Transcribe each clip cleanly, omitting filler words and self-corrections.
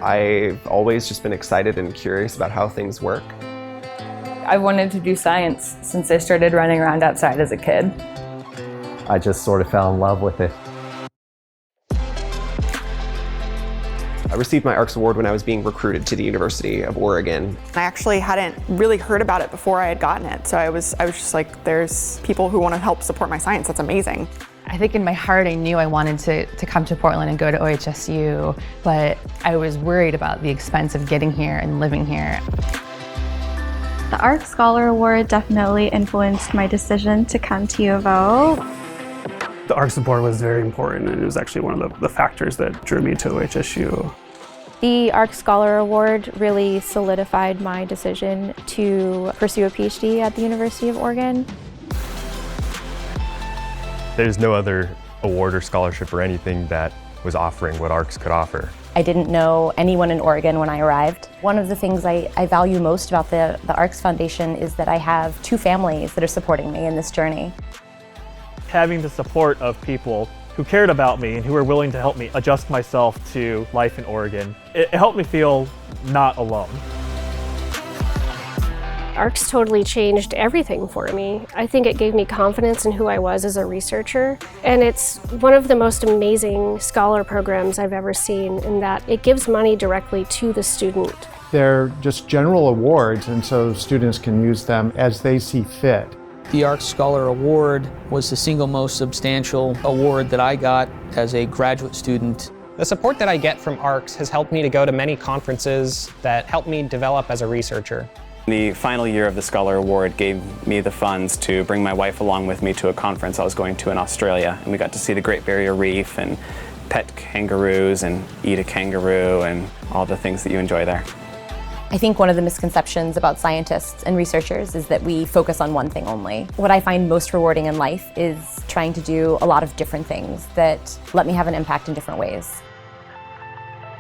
I've always just been excited and curious about how things work. I've wanted to do science since I started running around outside as a kid. I just sort of fell in love with it. I received my ARCS award when I was being recruited to the University of Oregon. I actually hadn't really heard about it before I had gotten it, so I was just like, there's people who want to help support my science. That's amazing. I think in my heart I knew I wanted to come to Portland and go to OHSU, but I was worried about the expense of getting here and living here. The ARCS Scholar Award definitely influenced my decision to come to U of O. The ARCS support was very important, and it was actually one of the factors that drew me to OHSU. The ARCS Scholar Award really solidified my decision to pursue a PhD at the University of Oregon. There's no other award or scholarship or anything that was offering what ARCS could offer. I didn't know anyone in Oregon when I arrived. One of the things I value most about the ARCS Foundation is that I have two families that are supporting me in this journey. Having the support of people who cared about me and who were willing to help me adjust myself to life in Oregon, it helped me feel not alone. ARCS totally changed everything for me. I think it gave me confidence in who I was as a researcher, and it's one of the most amazing scholar programs I've ever seen in that it gives money directly to the student. They're just general awards, and so students can use them as they see fit. The ARCS Scholar Award was the single most substantial award that I got as a graduate student. The support that I get from ARCS has helped me to go to many conferences that helped me develop as a researcher. The final year of the Scholar Award gave me the funds to bring my wife along with me to a conference I was going to in Australia, and we got to see the Great Barrier Reef and pet kangaroos and eat a kangaroo and all the things that you enjoy there. I think one of the misconceptions about scientists and researchers is that we focus on one thing only. What I find most rewarding in life is trying to do a lot of different things that let me have an impact in different ways.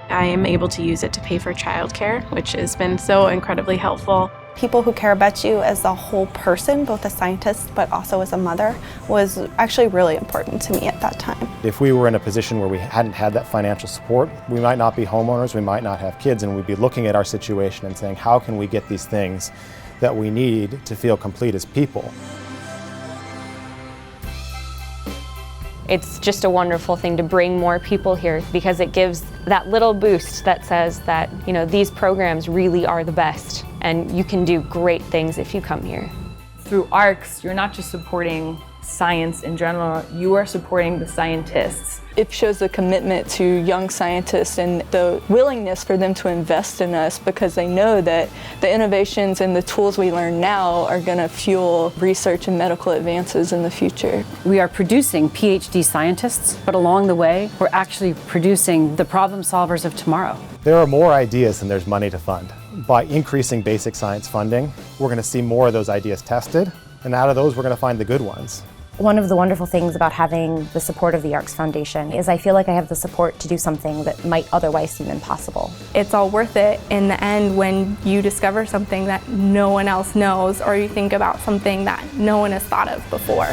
I am able to use it to pay for childcare, which has been so incredibly helpful. People who care about you as a whole person, both a scientist but also as a mother, was actually really important to me at that time. If we were in a position where we hadn't had that financial support, we might not be homeowners, we might not have kids, and we'd be looking at our situation and saying, how can we get these things that we need to feel complete as people? It's just a wonderful thing to bring more people here because it gives that little boost that says that, you know, these programs really are the best and you can do great things if you come here. Through ARCS, you're not just supporting science in general, you are supporting the scientists. It shows the commitment to young scientists and the willingness for them to invest in us because they know that the innovations and the tools we learn now are going to fuel research and medical advances in the future. We are producing PhD scientists, but along the way, we're actually producing the problem solvers of tomorrow. There are more ideas than there's money to fund. By increasing basic science funding, we're going to see more of those ideas tested, and out of those, we're going to find the good ones. One of the wonderful things about having the support of the ARCS Foundation is I feel like I have the support to do something that might otherwise seem impossible. It's all worth it in the end when you discover something that no one else knows or you think about something that no one has thought of before.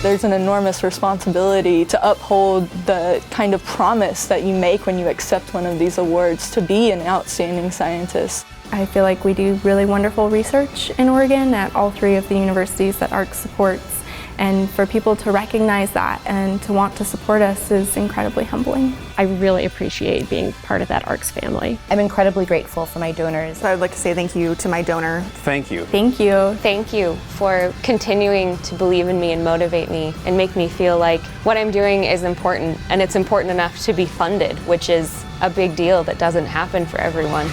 There's an enormous responsibility to uphold the kind of promise that you make when you accept one of these awards to be an outstanding scientist. I feel like we do really wonderful research in Oregon at all three of the universities that ARCS supports, and for people to recognize that and to want to support us is incredibly humbling. I really appreciate being part of that ARCS family. I'm incredibly grateful for my donors. So I'd like to say thank you to my donor. Thank you. Thank you. Thank you for continuing to believe in me and motivate me and make me feel like what I'm doing is important and it's important enough to be funded, which is a big deal that doesn't happen for everyone.